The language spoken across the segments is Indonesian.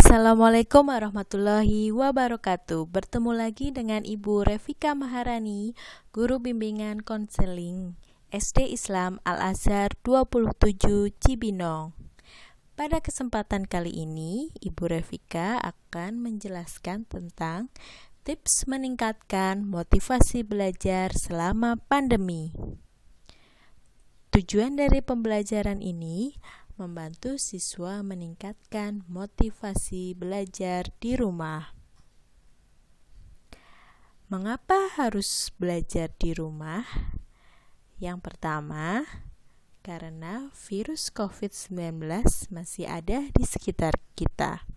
Assalamualaikum warahmatullahi wabarakatuh. Bertemu lagi dengan Ibu Revika Maharani, Guru Bimbingan Konseling SD Islam Al-Azhar 27 Cibinong. Pada kesempatan kali ini, Ibu Revika akan menjelaskan tentang tips meningkatkan motivasi belajar selama pandemi. Tujuan dari pembelajaran ini membantu siswa meningkatkan motivasi belajar di rumah. Mengapa harus belajar di rumah? Yang pertama, karena virus COVID-19 masih ada di sekitar kita.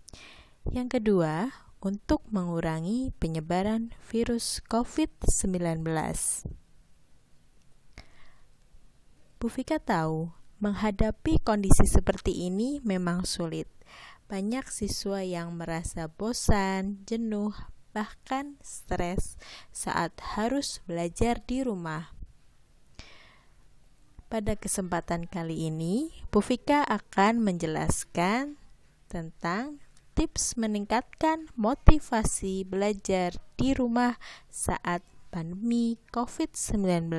Yang kedua, untuk mengurangi penyebaran virus COVID-19. Bu Vika tahu, menghadapi kondisi seperti ini memang sulit. Banyak siswa yang merasa bosan, jenuh, bahkan stres saat harus belajar di rumah. Pada kesempatan kali ini, Bu Vika akan menjelaskan tentang tips meningkatkan motivasi belajar di rumah saat pandemi COVID-19.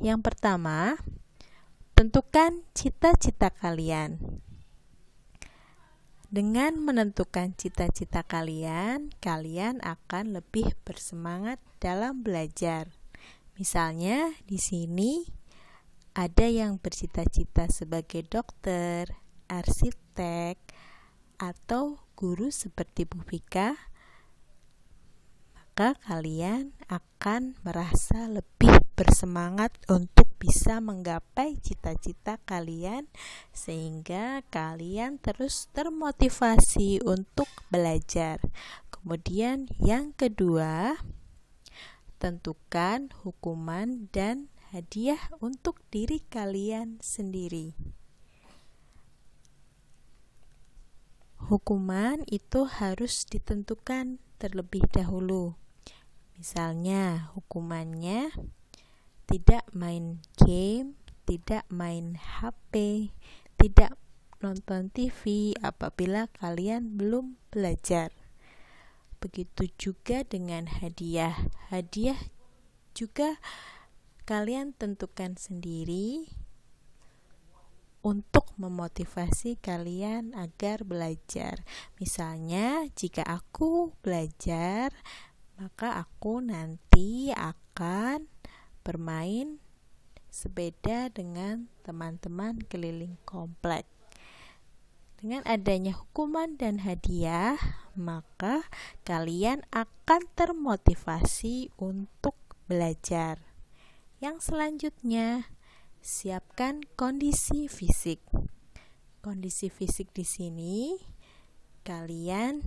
Yang pertama, tentukan cita-cita kalian. Dengan menentukan cita-cita kalian akan lebih bersemangat dalam belajar. Misalnya, di sini ada yang bercita-cita sebagai dokter, arsitek, atau guru seperti Bu Vika, maka kalian akan merasa lebih bersemangat untuk bisa menggapai cita-cita kalian sehingga kalian terus termotivasi untuk belajar. Kemudian yang kedua, tentukan hukuman dan hadiah untuk diri kalian sendiri. Hukuman itu harus ditentukan terlebih dahulu. Misalnya, hukumannya tidak main game, tidak main HP, tidak nonton TV apabila kalian belum belajar. Begitu juga dengan hadiah. Hadiah juga kalian tentukan sendiri untuk memotivasi kalian agar belajar. Misalnya, jika aku belajar, maka aku nanti akan bermain sepeda dengan teman-teman keliling komplek. Dengan adanya hukuman dan hadiah, maka kalian akan termotivasi untuk belajar. Yang selanjutnya, siapkan kondisi fisik. Kondisi fisik di sini kalian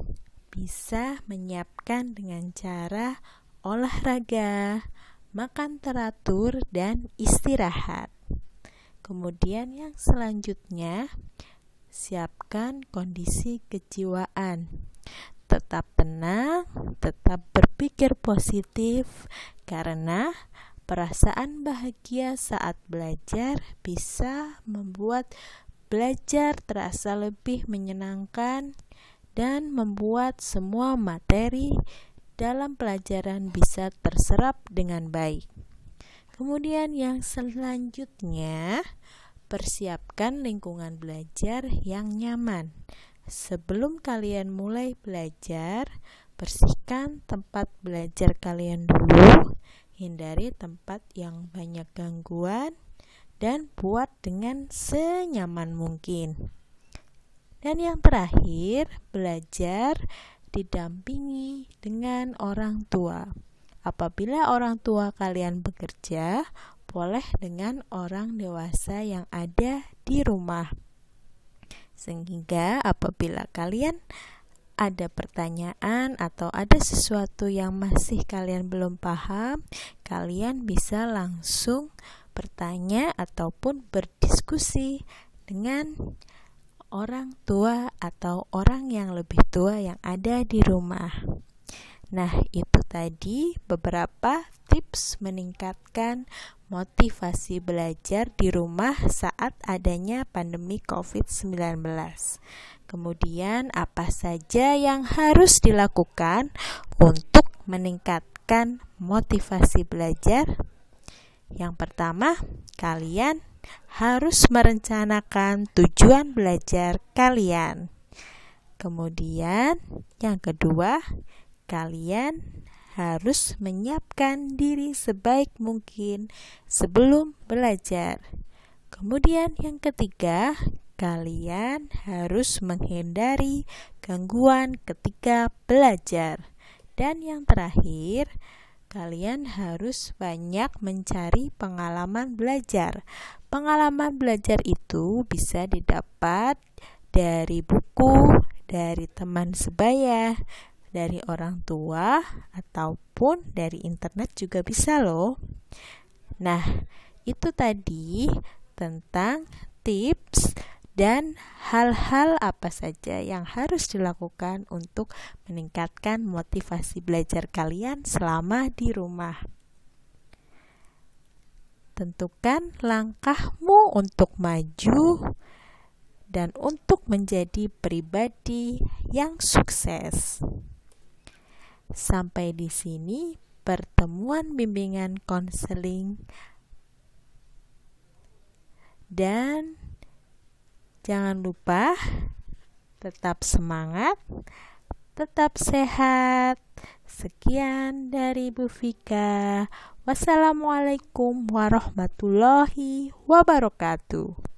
bisa menyiapkan dengan cara olahraga, makan teratur, dan istirahat. Kemudian yang selanjutnya, siapkan kondisi kejiwaan. Tetap tenang, tetap berpikir positif, karena perasaan bahagia saat belajar bisa membuat belajar terasa lebih menyenangkan dan membuat semua materi dalam pelajaran bisa terserap dengan baik. Kemudian yang selanjutnya, persiapkan lingkungan belajar yang nyaman. Sebelum kalian mulai belajar, bersihkan tempat belajar kalian dulu, hindari tempat yang banyak gangguan, dan buat dengan senyaman mungkin. Dan yang terakhir, belajar didampingi dengan orang tua. Apabila orang tua kalian bekerja, boleh dengan orang dewasa yang ada di rumah. Sehingga apabila kalian ada pertanyaan atau ada sesuatu yang masih kalian belum paham, kalian bisa langsung bertanya ataupun berdiskusi dengan orang tua atau orang yang lebih tua yang ada di rumah. Nah, itu tadi beberapa tips meningkatkan motivasi belajar di rumah saat adanya pandemi COVID-19. Kemudian, apa saja yang harus dilakukan untuk meningkatkan motivasi belajar? Yang pertama, kalian harus merencanakan tujuan belajar kalian. Kemudian, yang kedua, kalian harus menyiapkan diri sebaik mungkin sebelum belajar. Kemudian, yang ketiga, kalian harus menghindari gangguan ketika belajar. Dan yang terakhir, kalian harus banyak mencari pengalaman belajar. Pengalaman belajar itu bisa didapat dari buku, dari teman sebaya, dari orang tua, ataupun dari internet juga bisa loh. Nah, itu tadi tentang tips dan hal-hal apa saja yang harus dilakukan untuk meningkatkan motivasi belajar kalian selama di rumah. Tentukan langkahmu untuk maju dan untuk menjadi pribadi yang sukses. Sampai di sini pertemuan bimbingan konseling, dan jangan lupa tetap semangat, tetap sehat. Sekian dari Bu Vika. Wassalamualaikum warahmatullahi wabarakatuh.